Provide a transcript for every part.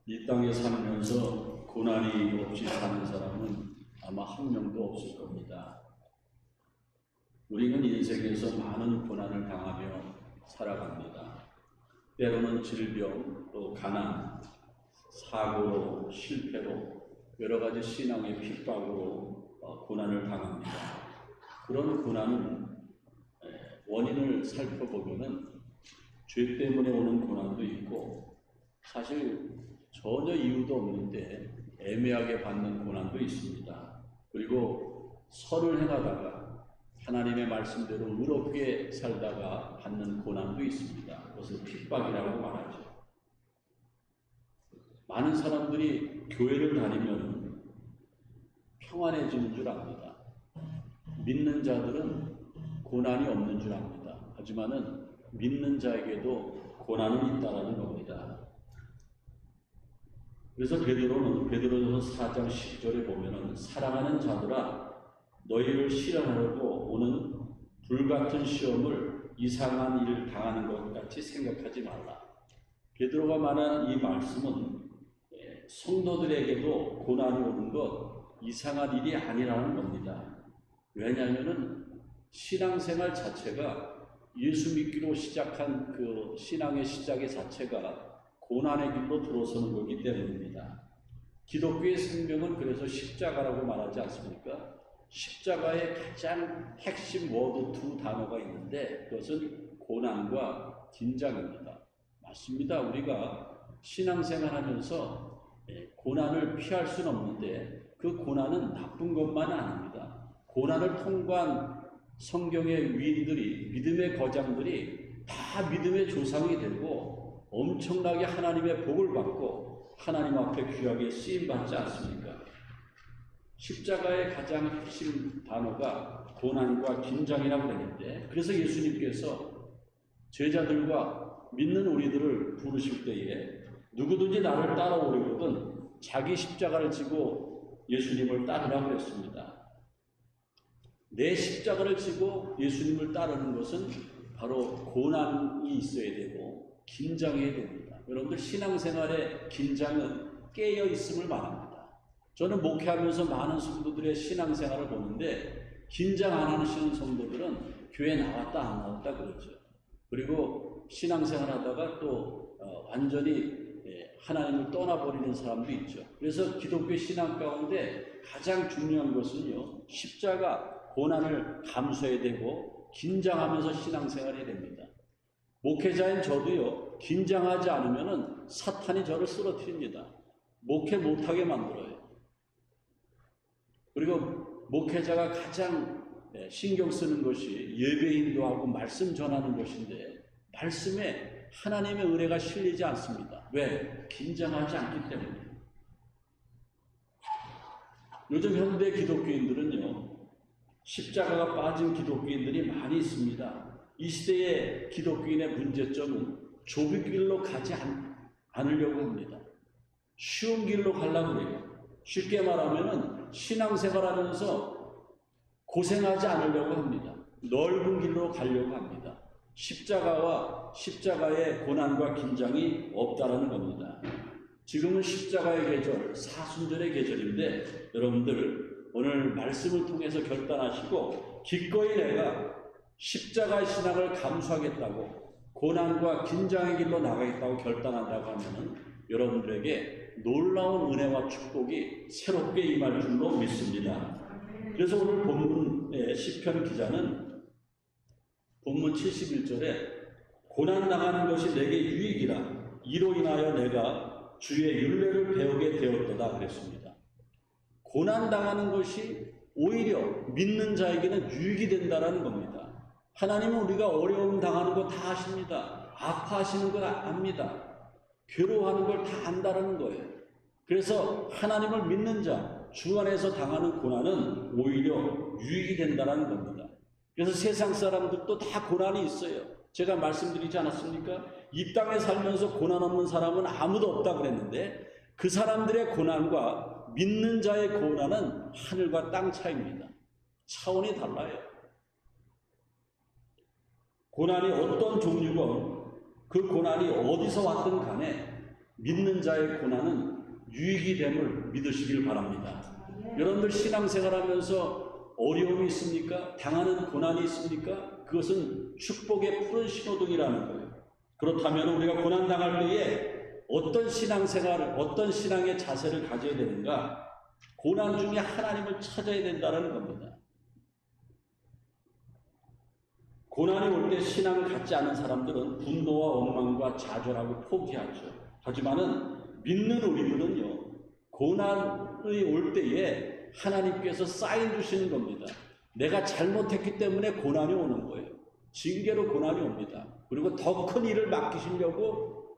이 땅에 살면서 고난이 없이 사는 사람은 아마 한 명도 없을 겁니다. 우리는 인생에서 많은 고난을 당하며 살아갑니다. 때로는 질병, 또 가난, 사고로, 실패로, 여러 가지 신앙의 핍박으로 고난을 당합니다. 그런 고난은 원인을 살펴보면은 죄 때문에 오는 고난도 있고, 사실 전혀 이유도 없는데 애매하게 받는 고난도 있습니다. 그리고 선을 행하다가 하나님의 말씀대로 의롭게 살다가 받는 고난도 있습니다. 그것을 핍박이라고 말하죠. 많은 사람들이 교회를 다니면 평안해지는 줄 압니다. 믿는 자들은 고난이 없는 줄 압니다. 하지만은 믿는 자에게도 고난은 있다라는 겁니다. 그래서 베드로전서 4장 10절에 보면은 사랑하는 자들아 너희를 실현하려고 오는 불같은 시험을 이상한 일을 당하는 것 같이 생각하지 말라. 베드로가 말하는 이 말씀은 성도들에게도 고난이 오는 것 이상한 일이 아니라는 겁니다. 왜냐하면은 신앙생활 자체가 예수 믿기로 시작한 그 신앙의 시작의 자체가 고난의 길로 들어서는 거기 때문입니다. 기독교의 생명은 그래서 십자가라고 말하지 않습니까? 십자가의 가장 핵심 워드 두 단어가 있는데 그것은 고난과 긴장입니다. 맞습니다. 우리가 신앙생활 하면서 고난을 피할 수는 없는데 그 고난은 나쁜 것만은 아닙니다. 고난을 통과한 성경의 위인들이, 믿음의 거장들이 다 믿음의 조상이 되고 엄청나게 하나님의 복을 받고 하나님 앞에 귀하게 쓰임받지 않습니까? 십자가의 가장 핵심 단어가 고난과 긴장이라고 되는데, 그래서 예수님께서 제자들과 믿는 우리들을 부르실 때에 누구든지 나를 따라오려거든 자기 십자가를 지고 예수님을 따르라고 했습니다. 내 십자가를 지고 예수님을 따르는 것은 바로 고난이 있어야 되고 긴장해야 됩니다. 여러분들 신앙생활의 긴장은 깨어있음을 말합니다. 저는 목회하면서 많은 성도들의 신앙생활을 보는데 긴장 안 하시는 성도들은 교회 나왔다 안 나왔다 그러죠. 그리고 신앙생활 하다가 또 완전히 하나님을 떠나버리는 사람도 있죠. 그래서 기독교 신앙 가운데 가장 중요한 것은요, 십자가, 고난을 감수해야 되고 긴장하면서 신앙생활해야 됩니다. 목회자인 저도요, 긴장하지 않으면은 사탄이 저를 쓰러뜨립니다. 목회 못하게 만들어요. 그리고 목회자가 가장 신경 쓰는 것이 예배 인도하고 말씀 전하는 것인데 말씀에 하나님의 은혜가 실리지 않습니다. 왜? 긴장하지 않기 때문에. 요즘 현대 기독교인들은요, 십자가가 빠진 기독교인들이 많이 있습니다. 이 시대의 기독교인의 문제점은 좁은 길로 가지 않으려고 합니다. 쉬운 길로 가려고 해요. 쉽게 말하면 신앙생활하면서 고생하지 않으려고 합니다. 넓은 길로 가려고 합니다. 십자가와 십자가의 고난과 긴장이 없다라는 겁니다. 지금은 십자가의 계절, 사순절의 계절인데 여러분들 오늘 말씀을 통해서 결단하시고 기꺼이 내가 십자가의 신앙을 감수하겠다고 고난과 긴장의 길로 나가겠다고 결단한다고 하면은 여러분들에게 놀라운 은혜와 축복이 새롭게 임할 줄로 믿습니다. 그래서 오늘 본문의 시편 기자는 본문 71절에 고난당하는 것이 내게 유익이라 이로 인하여 내가 주의 율례를 배우게 되었도다 그랬습니다. 고난당하는 것이 오히려 믿는 자에게는 유익이 된다는 겁니다. 하나님은 우리가 어려움 당하는 거 다 아십니다. 아파하시는 걸 압니다. 괴로워하는 걸 다 안다라는 거예요. 그래서 하나님을 믿는 자, 주 안에서 당하는 고난은 오히려 유익이 된다는 겁니다. 그래서 세상 사람들도 다 고난이 있어요. 제가 말씀드리지 않았습니까? 이 땅에 살면서 고난 없는 사람은 아무도 없다고 그랬는데 그 사람들의 고난과 믿는 자의 고난은 하늘과 땅 차이입니다. 차원이 달라요. 고난이 어떤 종류건 그 고난이 어디서 왔든 간에 믿는 자의 고난은 유익이 됨을 믿으시길 바랍니다. 여러분들 신앙생활하면서 어려움이 있습니까? 당하는 고난이 있습니까? 그것은 축복의 푸른 신호등이라는 거예요. 그렇다면 우리가 고난 당할 때에 어떤 신앙생활을, 어떤 신앙의 자세를 가져야 되는가? 고난 중에 하나님을 찾아야 된다는 겁니다. 고난이 올 때 신앙을 갖지 않은 사람들은 분노와 원망과 좌절하고 포기하죠. 하지만은 믿는 우리들은요, 고난이 올 때에 하나님께서 사인 주시는 겁니다. 내가 잘못했기 때문에 고난이 오는 거예요. 징계로 고난이 옵니다. 그리고 더 큰 일을 맡기시려고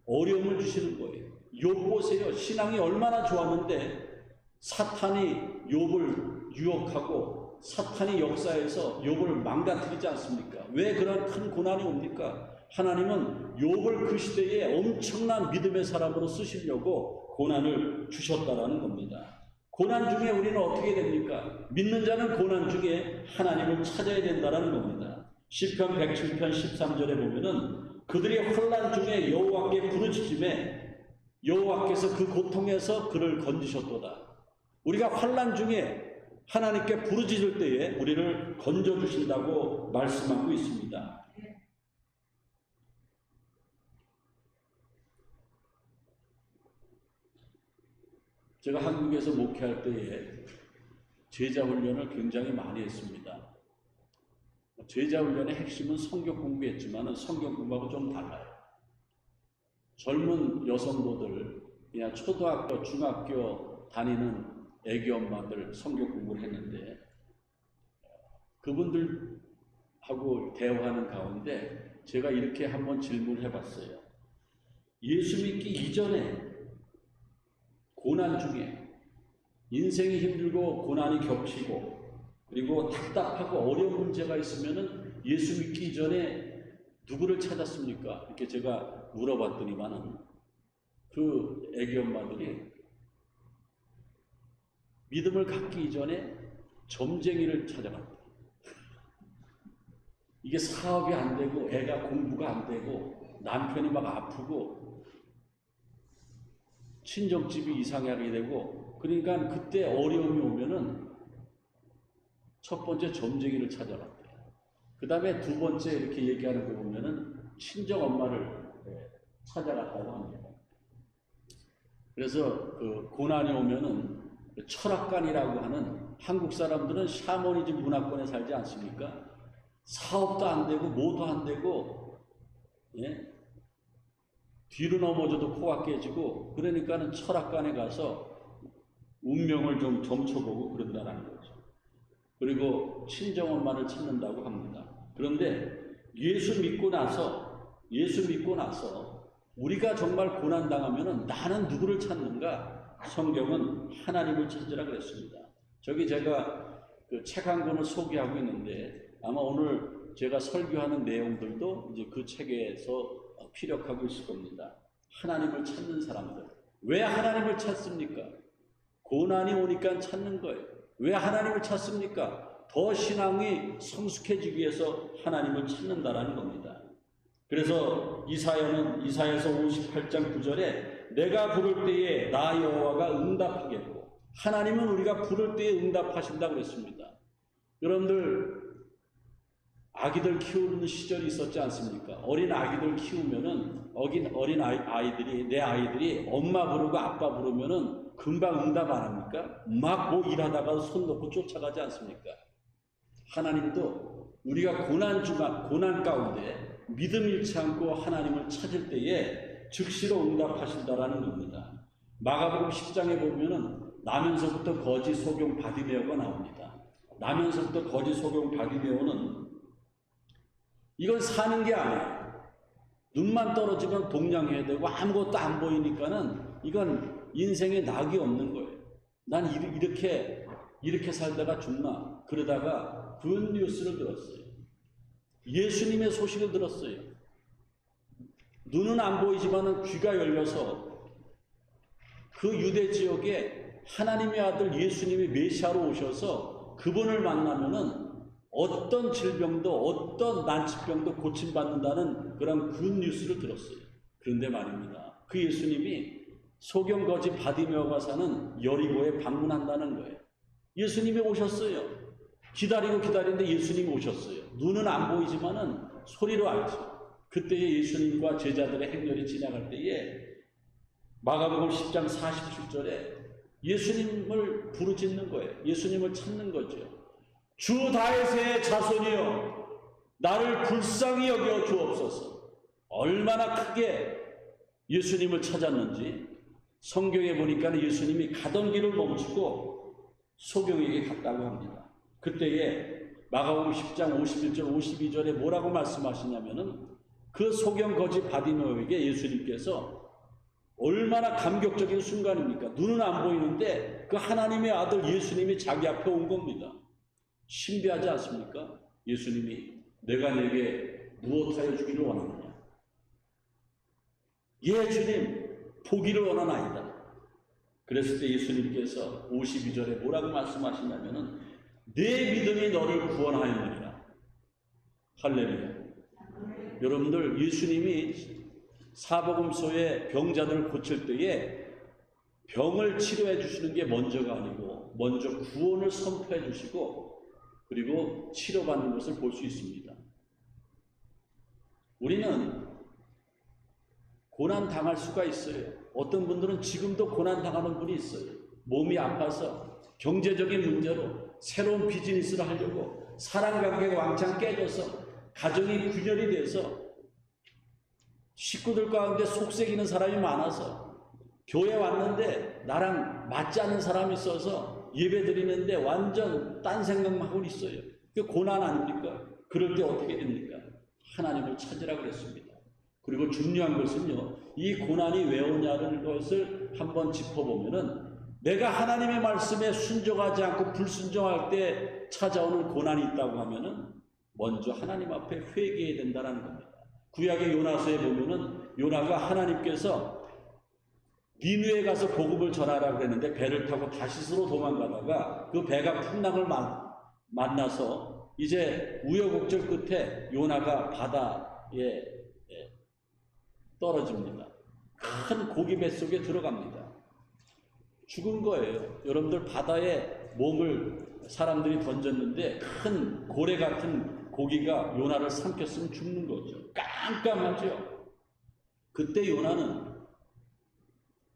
어려움을 주시는 거예요. 욥 보세요. 신앙이 얼마나 좋았는데 사탄이 욥을 유혹하고 사탄이 역사에서 욥을 망가뜨리지 않습니까? 왜 그런 큰 고난이 옵니까? 하나님은 욥을 그 시대에 엄청난 믿음의 사람으로 쓰시려고 고난을 주셨다라는 겁니다. 고난 중에 우리는 어떻게 됩니까? 믿는 자는 고난 중에 하나님을 찾아야 된다는 겁니다. 시편 107편 13절에 보면은 그들이 혼란 중에 여호와께 부르짖음에 여호와께서 그 고통에서 그를 건지셨도다. 우리가 환난 중에 하나님께 부르짖을 때에 우리를 건져주신다고 말씀하고 있습니다. 제가 한국에서 목회할 때에 제자 훈련을 굉장히 많이 했습니다. 제자 훈련의 핵심은 성경 공부였지만 성경 공부하고 좀 달라요. 젊은 여성도들, 그냥 초등학교, 중학교 다니는 애기 엄마들 성경 공부를 했는데 그분들하고 대화하는 가운데 제가 이렇게 한번 질문을 해봤어요. 예수 믿기 이전에 고난 중에 인생이 힘들고 고난이 겹치고 그리고 답답하고 어려운 문제가 있으면은 예수 믿기 이전에 누구를 찾았습니까? 이렇게 제가 물어봤더니만은 그 애기 엄마들이 믿음을 갖기 이전에 점쟁이를 찾아갔다. 이게 사업이 안 되고 애가 공부가 안 되고 남편이 막 아프고 친정집이 이상하게 되고 그러니까 그때 어려움이 오면은 첫 번째 점쟁이를 찾아갔대요. 그 다음에 두 번째 이렇게 얘기하는 거 보면은 친정 엄마를 찾아갔다고 합니다. 그래서 그 고난이 오면은 철학관이라고 하는 한국 사람들은 샤머니즘 문화권에 살지 않습니까? 사업도 안 되고 뭐도 안 되고 예? 뒤로 넘어져도 코가 깨지고 그러니까는 철학관에 가서 운명을 좀 점쳐보고 그런다는 거죠. 그리고 친정엄마를 찾는다고 합니다. 그런데 예수 믿고 나서 우리가 정말 고난당하면은 나는 누구를 찾는가? 성경은 하나님을 찾으라 그랬습니다. 저기 제가 그 책 한 권을 소개하고 있는데 아마 오늘 제가 설교하는 내용들도 이제 그 책에서 피력하고 있을 겁니다. 하나님을 찾는 사람들. 왜 하나님을 찾습니까? 고난이 오니까 찾는 거예요. 왜 하나님을 찾습니까? 더 신앙이 성숙해지기 위해서 하나님을 찾는다라는 겁니다. 그래서 이사야서 58장 9절에 내가 부를 때에 나 여호와가 응답하겠고 하나님은 우리가 부를 때에 응답하신다고 했습니다. 여러분들 아기들 키우는 시절이 있었지 않습니까? 어린 아기들 키우면은 어린 아이들이 내 아이들이 엄마 부르고 아빠 부르면은 금방 응답 안 합니까? 막 뭐 일하다가 손 놓고 쫓아가지 않습니까? 하나님도 우리가 고난 가운데 믿음 잃지 않고 하나님을 찾을 때에 즉시로 응답하신다라는 겁니다. 마가복음 10장에 보면은 나면서부터 거짓 소경 바디메오가 나옵니다. 나면서부터 거짓 소경 바디메오는 이건 사는 게 아니에요. 눈만 떨어지면 동냥해야 되고 아무것도 안 보이니까는 이건 인생에 낙이 없는 거예요. 난 이렇게 살다가 죽나? 그러다가 굿뉴스를 들었어요. 예수님의 소식을 들었어요. 눈은 안 보이지만 귀가 열려서 그 유대 지역에 하나님의 아들 예수님이 메시아로 오셔서 그분을 만나면은 어떤 질병도 어떤 난치병도 고침받는다는 그런 굿뉴스를 들었어요. 그런데 말입니다. 그 예수님이 소경 거지 바디메오가 사는 여리고에 방문한다는 거예요. 예수님이 오셨어요. 기다리는데 예수님이 오셨어요. 눈은 안 보이지만은 소리로 알죠. 그때에 예수님과 제자들의 행렬이 지나갈 때에 마가복음 10장 47절에 예수님을 부르짖는 거예요. 예수님을 찾는 거죠. 주 다윗의 자손이여 나를 불쌍히 여겨 주옵소서. 얼마나 크게 예수님을 찾았는지 성경에 보니까 예수님이 가던 길을 멈추고 소경에게 갔다고 합니다. 그때에 마가복음 10장 51절 52절에 뭐라고 말씀하시냐면은 그 소경 거지 바디메오에게 예수님께서 얼마나 감격적인 순간입니까? 눈은 안 보이는데 그 하나님의 아들 예수님이 자기 앞에 온 겁니다. 신비하지 않습니까? 예수님이 내가 내게 무엇하여 주기를 원하느냐? 예 주님 보기를 원하나이다. 그랬을 때 예수님께서 52절에 뭐라고 말씀하시냐면은 내 믿음이 너를 구원하였느니라. 할렐루야. 여러분들 예수님이 사복음서의 병자들을 고칠 때에 병을 치료해 주시는 게 먼저가 아니고 먼저 구원을 선포해 주시고 그리고 치료받는 것을 볼 수 있습니다. 우리는 고난 당할 수가 있어요. 어떤 분들은 지금도 고난 당하는 분이 있어요. 몸이 아파서 경제적인 문제로 새로운 비즈니스를 하려고 사랑관계가 왕창 깨져서 가정이 분열이 돼서 식구들 가운데 속색이는 사람이 많아서 교회 왔는데 나랑 맞지 않는 사람이 있어서 예배 드리는데 완전 딴 생각만 하고 있어요. 그게 고난 아닙니까? 그럴 때 어떻게 됩니까? 하나님을 찾으라 그랬습니다. 그리고 중요한 것은요, 이 고난이 왜 오냐는 것을 한번 짚어보면은 내가 하나님의 말씀에 순종하지 않고 불순종할 때 찾아오는 고난이 있다고 하면은 먼저 하나님 앞에 회개해야 된다는 겁니다. 구약의 요나서에 보면은 요나가 하나님께서 니느웨에 가서 복음을 전하라고 했는데 배를 타고 다시스로 도망가다가 그 배가 풍랑을 만나서 이제 우여곡절 끝에 요나가 바다에 떨어집니다. 큰 고기 뱃속에 들어갑니다. 죽은 거예요. 여러분들 바다에 몸을 사람들이 던졌는데 큰 고래 같은 고기가 요나를 삼켰으면 죽는 거죠. 깜깜하죠. 그때 요나는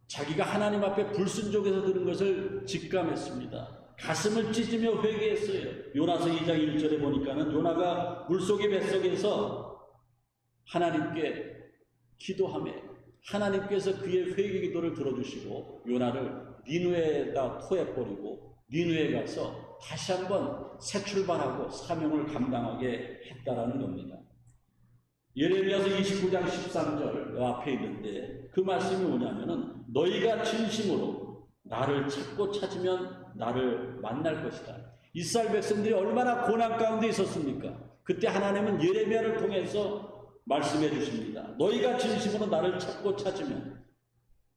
자기가 하나님 앞에 불순종해서 들은 것을 직감했습니다. 가슴을 찢으며 회개했어요. 요나서 2장 1절에 보니까는 요나가 물속의 뱃속에서 하나님께 기도하며 하나님께서 그의 회개 기도를 들어주시고 요나를 니느웨에다 토해버리고 니느웨에 가서 다시 한번 새 출발하고 사명을 감당하게 했다라는 겁니다. 예레미야서 29장 13절 앞에 있는데 그 말씀이 뭐냐면은 너희가 진심으로 나를 찾고 찾으면 나를 만날 것이다. 이스라엘 백성들이 얼마나 고난 가운데 있었습니까? 그때 하나님은 예레미야를 통해서 말씀해 주십니다. 너희가 진심으로 나를 찾고 찾으면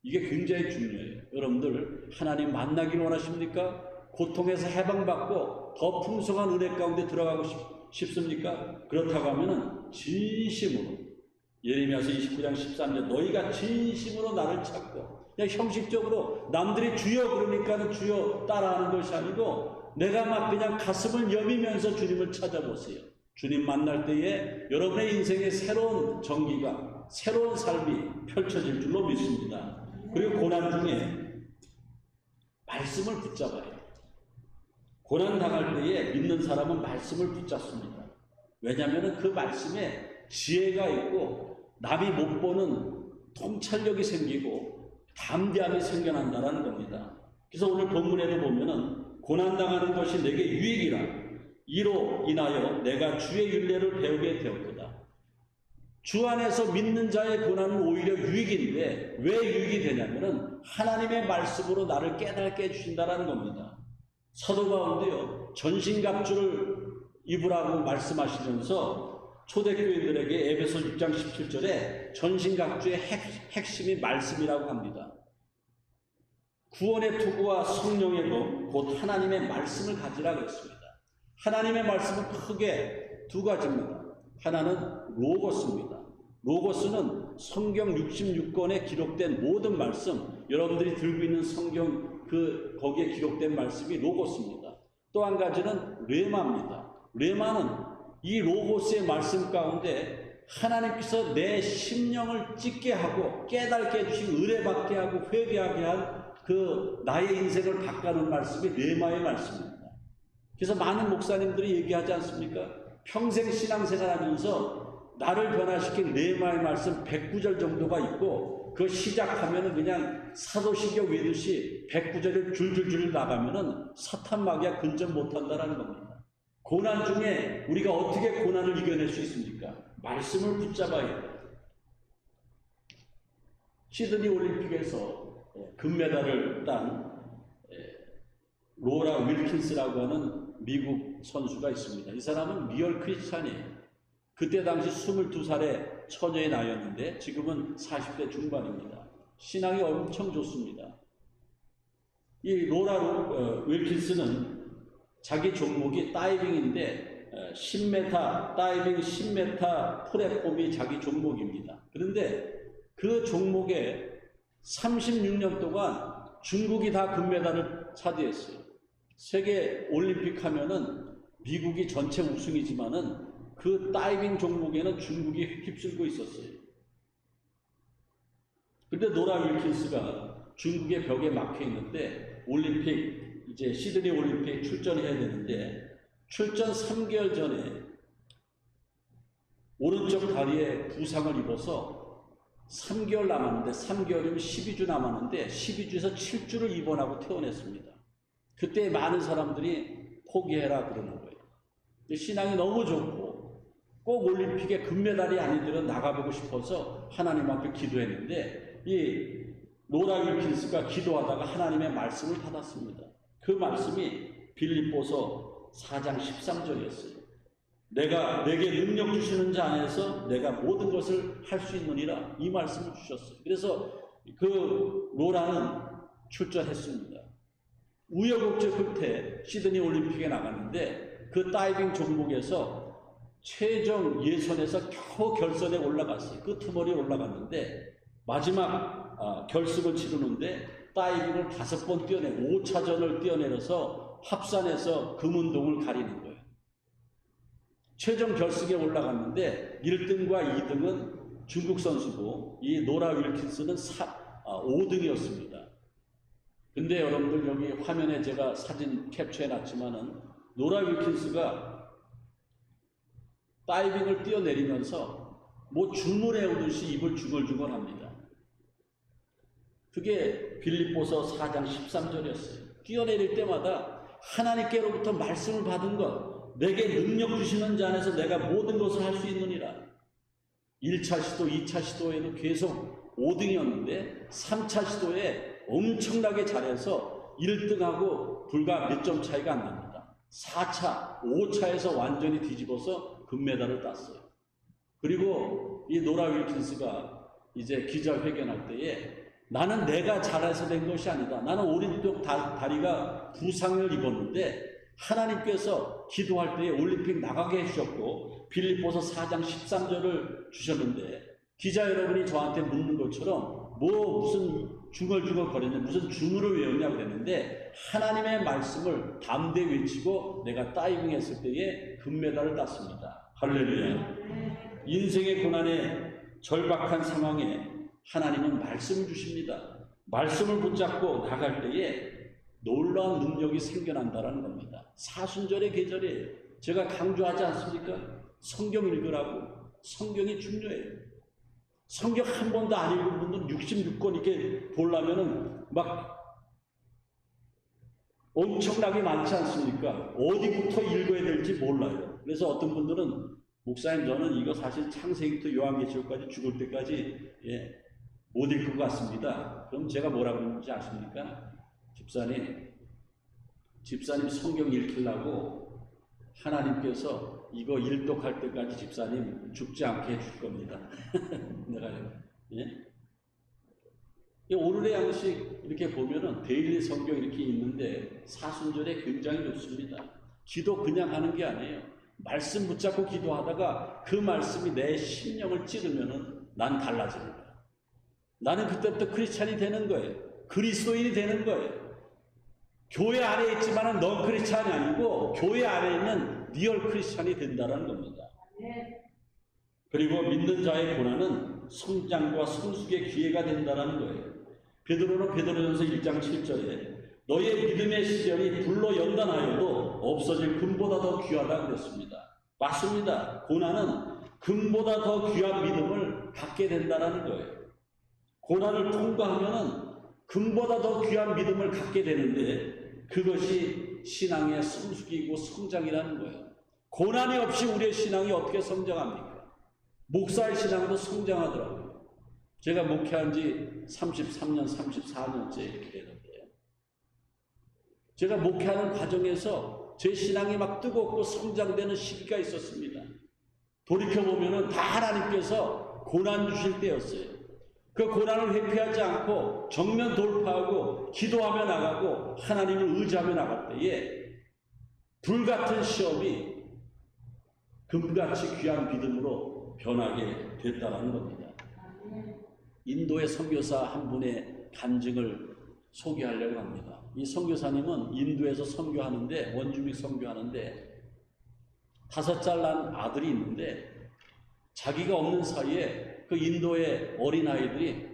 이게 굉장히 중요해요. 여러분들 하나님 만나기를 원하십니까? 고통에서 해방받고 더 풍성한 은혜 가운데 들어가고 싶습니까? 그렇다고 하면은 진심으로 예레미야서 29장 13절 너희가 진심으로 나를 찾고 그냥 형식적으로 남들이 주여 그러니까는 주여 따라하는 것이 아니고 내가 막 그냥 가슴을 여미면서 주님을 찾아보세요. 주님 만날 때에 여러분의 인생에 새로운 전기가 새로운 삶이 펼쳐질 줄로 믿습니다. 그리고 고난 중에 말씀을 붙잡아요. 고난 당할 때에 믿는 사람은 말씀을 붙잡습니다. 왜냐하면 그 말씀에 지혜가 있고 남이 못 보는 통찰력이 생기고 담대함이 생겨난다는 겁니다. 그래서 오늘 본문에도 보면은 고난 당하는 것이 내게 유익이라 이로 인하여 내가 주의 율례를 배우게 되었도다. 주 안에서 믿는 자의 고난은 오히려 유익인데 왜 유익이 되냐면은 하나님의 말씀으로 나를 깨닫게 해주신다는 겁니다. 사도 바울도요 전신갑주를 입으라고 말씀하시면서 초대교인들에게 에베소 6장 17절에 전신갑주의 핵심이 말씀이라고 합니다. 구원의 투구와 성령의 검 곧 하나님의 말씀을 가지라 그랬습니다. 하나님의 말씀은 크게 두 가지입니다. 하나는 로고스입니다. 로고스는 성경 66권에 기록된 모든 말씀, 여러분들이 들고 있는 성경 거기에 기록된 말씀이 로고스입니다. 또 한 가지는 레마입니다. 레마는 이 로고스의 말씀 가운데 하나님께서 내 심령을 찢게 하고 깨닫게 해주시고 의뢰받게 하고 회개하게 한 그 나의 인생을 바꾸는 말씀이 레마의 말씀입니다. 그래서 많은 목사님들이 얘기하지 않습니까? 평생 신앙생활 하면서 나를 변화시킨 레마의 말씀 109절 정도가 있고 그 시작하면은 그냥 사도시교 외듯이 109절을 줄줄줄 나가면은 사탄 마귀가 근접 못한다라는 겁니다. 고난 중에 우리가 어떻게 고난을 이겨낼 수 있습니까? 말씀을 붙잡아야 해요. 시드니 올림픽에서 금메달을 딴 로라 윌킨스라고 하는 미국 선수가 있습니다. 이 사람은 리얼 크리스찬이에요. 그때 당시 22살의 처녀의 나이였는데 지금은 40대 중반입니다. 신앙이 엄청 좋습니다. 이 로라 윌킨스는 자기 종목이 다이빙인데 10m 다이빙 10m 플랫폼이 자기 종목입니다. 그런데 그 종목에 36년 동안 중국이 다 금메달을 차지했어요. 세계 올림픽 하면은 미국이 전체 우승이지만은 그 다이빙 종목에는 중국이 휩쓸고 있었어요. 근데 노라 윌킨스가 중국의 벽에 막혀 있는데 올림픽 이제 시드니 올림픽 출전해야 되는데 출전 3개월 전에 오른쪽 다리에 부상을 입어서 3개월 남았는데 3개월이면 12주 남았는데 12주에서 7주를 입원하고 퇴원했습니다. 그때 많은 사람들이 포기해라 그러는 거예요. 신앙이 너무 좋고 꼭 올림픽에 금메달이 아니더라도 나가보고 싶어서 하나님 앞에 기도했는데 이 노라 윌킨스가 기도하다가 하나님의 말씀을 받았습니다. 그 말씀이 빌립보서 4장 13절이었어요. 내게 능력 주시는 자 안에서 내가 모든 것을 할 수 있느니라 이 말씀을 주셨어요. 그래서 그 로라는 출전했습니다. 우여곡절 끝에 시드니 올림픽에 나갔는데 그 다이빙 종목에서 최종 예선에서 겨우 결선에 올라갔어요. 끄트머리에 올라갔는데 마지막 결승을 치르는데 다이빙을 5번 뛰어내고 5차전을 뛰어내려서 합산해서 금운동을 가리는 거예요. 최종 결승에 올라갔는데 1등과 2등은 중국 선수고 이 노라 윌킨스는 5등이었습니다. 근데 여러분들 여기 화면에 제가 사진 캡처해 놨지만은 노라 윌킨스가 다이빙을 뛰어내리면서 뭐 줌을 해오듯이 입을 중얼중얼 합니다. 그게 빌립보서 4장 13절이었어요. 뛰어내릴 때마다 하나님께로부터 말씀을 받은 것, 내게 능력 주시는 자 안에서 내가 모든 것을 할 수 있느니라. 1차 시도, 2차 시도에도 계속 5등이었는데 3차 시도에 엄청나게 잘해서 1등하고 불과 몇 점 차이가 안 납니다. 4차, 5차에서 완전히 뒤집어서 금메달을 땄어요. 그리고 이 노라 윌킨스가 이제 기자회견할 때에 나는 내가 잘해서 된 것이 아니다. 나는 오른쪽 다리가 부상을 입었는데 하나님께서 기도할 때에 올림픽 나가게 해주셨고 빌립보서 4장 13절을 주셨는데 기자 여러분이 저한테 묻는 것처럼 뭐 무슨 중얼중얼 거리냐 무슨 주문을 외웠냐고 그랬는데 하나님의 말씀을 담대 외치고 내가 다이빙 했을 때에 금메달을 땄습니다. 할렐루야. 인생의 고난에 절박한 상황에 하나님은 말씀을 주십니다. 말씀을 붙잡고 나갈 때에 놀라운 능력이 생겨난다는 겁니다. 사순절의 계절이에요. 제가 강조하지 않습니까? 성경 읽으라고. 성경이 중요해요. 성경 한 번도 안 읽은 분들은 66권 이렇게 보려면은 막 엄청나게 많지 않습니까? 어디부터 읽어야 될지 몰라요. 그래서 어떤 분들은 목사님 저는 이거 사실 창세기부터 요한계시록까지 죽을 때까지 못 읽을 것 같습니다. 그럼 제가 뭐라고 그러는지 아십니까? 집사님 성경 읽히려고 하나님께서 이거 일독할 때까지 집사님 죽지 않게 해줄 겁니다. 내가 오늘의 양식 이렇게 보면은 데일리 성경 이렇게 있는데 사순절에 굉장히 좋습니다. 기도 그냥 하는 게 아니에요. 말씀 붙잡고 기도하다가 그 말씀이 내 심령을 찌르면은 난 달라지는 거야. 나는 그때부터 크리스찬이 되는 거예요. 그리스도인이 되는 거예요. 교회 안에 있지만은 넌 크리스찬이 아니고 교회 안에 있는 리얼 크리스찬이 된다는 겁니다. 그리고 믿는 자의 고난은 성장과 성숙의 기회가 된다는 거예요. 베드로는 베드로전서 1장 7절에 너의 믿음의 시절이 불로 연단하여도 없어질 금보다 더 귀하다고 그랬습니다. 맞습니다. 고난은 금보다 더 귀한 믿음을 갖게 된다는 거예요. 고난을 통과하면은 금보다 더 귀한 믿음을 갖게 되는데 그것이 신앙의 성숙이고 성장이라는 거예요. 고난이 없이 우리의 신앙이 어떻게 성장합니까? 목사의 신앙도 성장하더라고요. 제가 목회한 지 33년, 34년째 이렇게 되는데요. 제가 목회하는 과정에서 제 신앙이 막 뜨겁고 성장되는 시기가 있었습니다. 돌이켜보면 다 하나님께서 고난 주실 때였어요. 그 고난을 회피하지 않고 정면 돌파하고 기도하며 나가고 하나님을 의지하며 나갈 때에 불같은 시험이 금같이 귀한 믿음으로 변하게 됐다는 겁니다. 인도의 선교사 한 분의 간증을 소개하려고 합니다. 이 선교사님은 인도에서 선교하는데 원주민 선교하는데 5살 난 아들이 있는데 자기가 없는 사이에 그 인도의 어린아이들이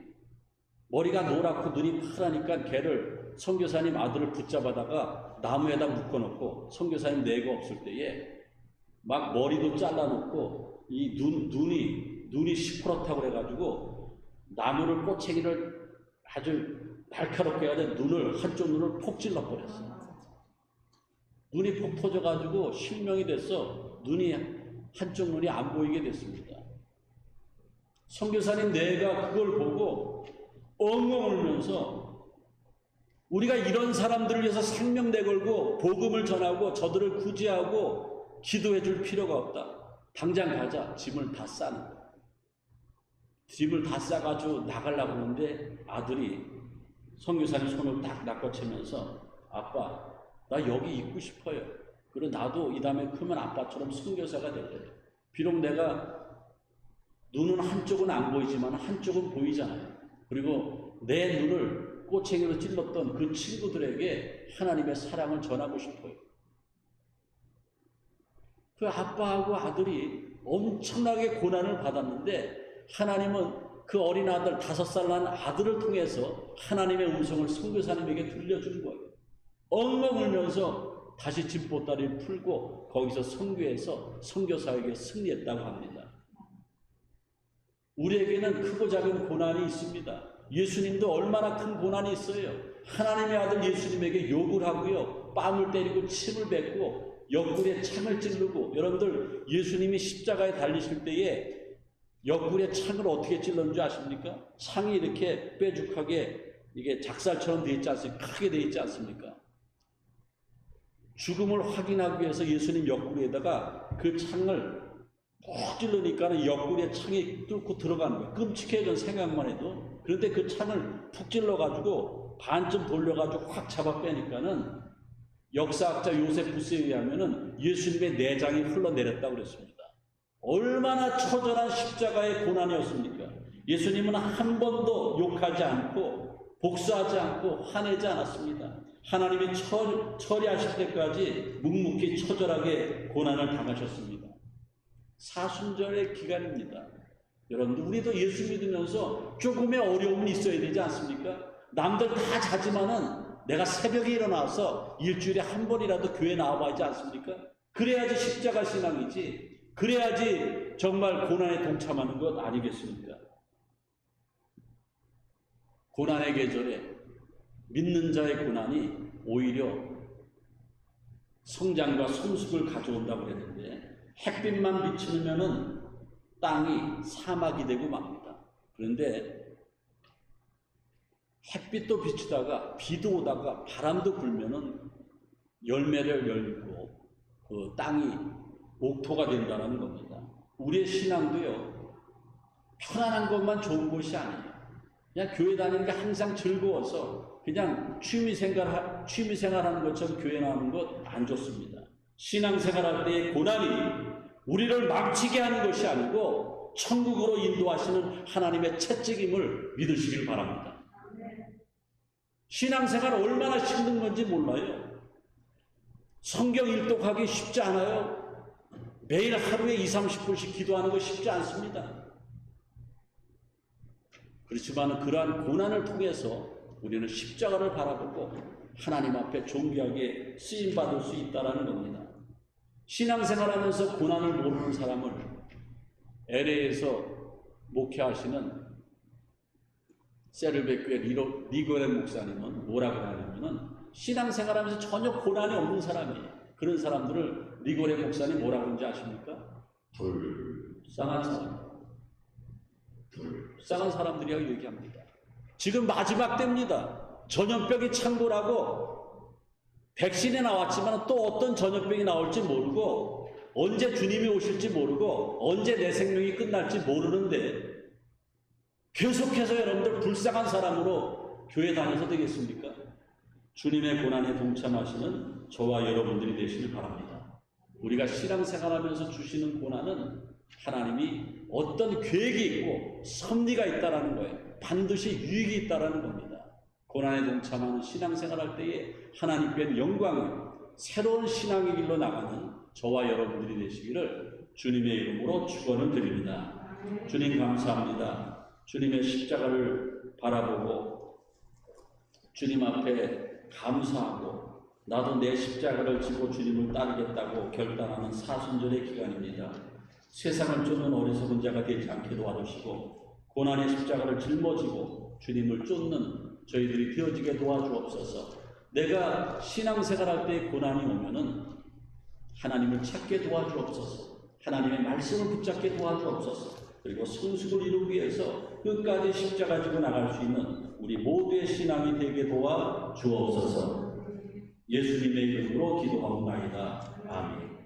머리가 노랗고 눈이 파라니까 걔를 선교사님 아들을 붙잡아다가 나무에다 묶어놓고 선교사님 내가 없을 때에 막 머리도 잘라놓고 이 눈이 시퍼렇다고 그래가지고 나무를 꼬챙이를 아주 날카롭게 해가지고 한쪽 눈을 폭 찔러버렸어요. 눈이 폭 터져가지고 실명이 됐어. 한쪽 눈이 안 보이게 됐습니다. 선교사님 내가 그걸 보고 엉엉 울면서 우리가 이런 사람들을 위해서 생명 내걸고 복음을 전하고 저들을 구제하고 기도해 줄 필요가 없다. 당장 가자. 짐을 다 싸는 거야. 짐을 다 싸가지고 나가려고 하는데 아들이 선교사님 손을 딱 낚아채면서 아빠 나 여기 있고 싶어요. 그리고 나도 이 다음에 크면 아빠처럼 선교사가 될래. 비록 내가 눈은 한쪽은 안 보이지만 한쪽은 보이잖아요. 그리고 내 눈을 꼬챙이로 찔렀던 그 친구들에게 하나님의 사랑을 전하고 싶어요. 그 아빠하고 아들이 엄청나게 고난을 받았는데 하나님은 그 어린 아들 5살 난 아들을 통해서 하나님의 음성을 선교사님에게 들려준 거예요. 엉엉 울면서 다시 짐보따리를 풀고 거기서 선교해서 선교사에게 승리했다고 합니다. 우리에게는 크고 작은 고난이 있습니다. 예수님도 얼마나 큰 고난이 있어요. 하나님의 아들 예수님에게 욕을 하고요. 뺨을 때리고 침을 뱉고 옆구리에 창을 찌르고 여러분들 예수님이 십자가에 달리실 때에 옆구리에 창을 어떻게 찔렀는지 아십니까? 창이 이렇게 뾰족하게 이게 작살처럼 되어 있지 않습니까? 크게 되어 있지 않습니까? 죽음을 확인하기 위해서 예수님 옆구리에다가 그 창을 푹 찔르니까 옆구리에 창이 뚫고 들어가는 거예요. 끔찍해요. 생각만 해도. 그런데 그 창을 푹 찔러가지고 반쯤 돌려가지고 확 잡아 빼니까는 역사학자 요세푸스에 의하면은 예수님의 내장이 흘러내렸다고 그랬습니다. 얼마나 처절한 십자가의 고난이었습니까? 예수님은 한 번도 욕하지 않고 복수하지 않고 화내지 않았습니다. 하나님이 처리하실 때까지 묵묵히 처절하게 고난을 당하셨습니다. 사순절의 기간입니다. 여러분들 우리도 예수 믿으면서 조금의 어려움은 있어야 되지 않습니까? 남들 다 자지만은 내가 새벽에 일어나서 일주일에 한 번이라도 교회 나와봐야지 않습니까? 그래야지 십자가 신앙이지. 그래야지 정말 고난에 동참하는 것 아니겠습니까? 고난의 계절에 믿는 자의 고난이 오히려 성장과 성숙을 가져온다고 그랬는데 햇빛만 비추면은 땅이 사막이 되고 맙니다. 그런데 햇빛도 비추다가 비도 오다가 바람도 불면은 열매를 열고 그 땅이 옥토가 된다는 겁니다. 우리의 신앙도요, 편안한 것만 좋은 것이 아니에요. 그냥 교회 다니는 게 항상 즐거워서 그냥 취미생활하는 것처럼 교회 나오는 것 안 좋습니다. 신앙생활할 때의 고난이 우리를 망치게 하는 것이 아니고 천국으로 인도하시는 하나님의 채찍임을 믿으시길 바랍니다. 신앙생활 얼마나 힘든 건지 몰라요. 성경 일독하기 쉽지 않아요. 매일 하루에 20-30분씩 기도하는 거 쉽지 않습니다. 그렇지만 그러한 고난을 통해서 우리는 십자가를 바라보고 하나님 앞에 존귀하게 쓰임받을 수 있다는 겁니다. 신앙생활하면서 고난을 모르는 사람을 LA에서 목회하시는 세르베교의 리고렌 목사님은 뭐라고 하냐면은 신앙생활하면서 전혀 고난이 없는 사람이에요. 그런 사람들을 리고렌 목사님 뭐라고 하는지 아십니까? 불쌍한 사람. 불쌍한 사람들이라고 얘기합니다. 지금 마지막 때입니다. 전염병이 창궐하고 백신이 나왔지만 또 어떤 전염병이 나올지 모르고 언제 주님이 오실지 모르고 언제 내 생명이 끝날지 모르는데 계속해서 여러분들 불쌍한 사람으로 교회 다녀서 되겠습니까? 주님의 고난에 동참하시는 저와 여러분들이 되시길 바랍니다. 우리가 신앙생활하면서 주시는 고난은 하나님이 어떤 계획이 있고 섭리가 있다라는 거예요. 반드시 유익이 있다라는 겁니다. 고난에 동참하는 신앙생활할 때에 하나님께 영광을 새로운 신앙의 길로 나가는 저와 여러분들이 되시기를 주님의 이름으로 축원을 드립니다. 주님 감사합니다. 주님의 십자가를 바라보고 주님 앞에 감사하고 나도 내 십자가를 지고 주님을 따르겠다고 결단하는 사순절의 기간입니다. 세상을 쫓는 어리석은 자가 되지 않게 도와주시고 고난의 십자가를 짊어지고 주님을 쫓는 저희들이 되어지게 도와주옵소서. 내가 신앙생활할 때 고난이 오면은 하나님을 찾게 도와주옵소서. 하나님의 말씀을 붙잡게 도와주옵소서. 그리고 성숙을 이루기 위해서 끝까지 십자가 지고 나갈 수 있는 우리 모두의 신앙이 되게 도와주옵소서. 예수님의 이름으로 기도하옵나이다. 아멘.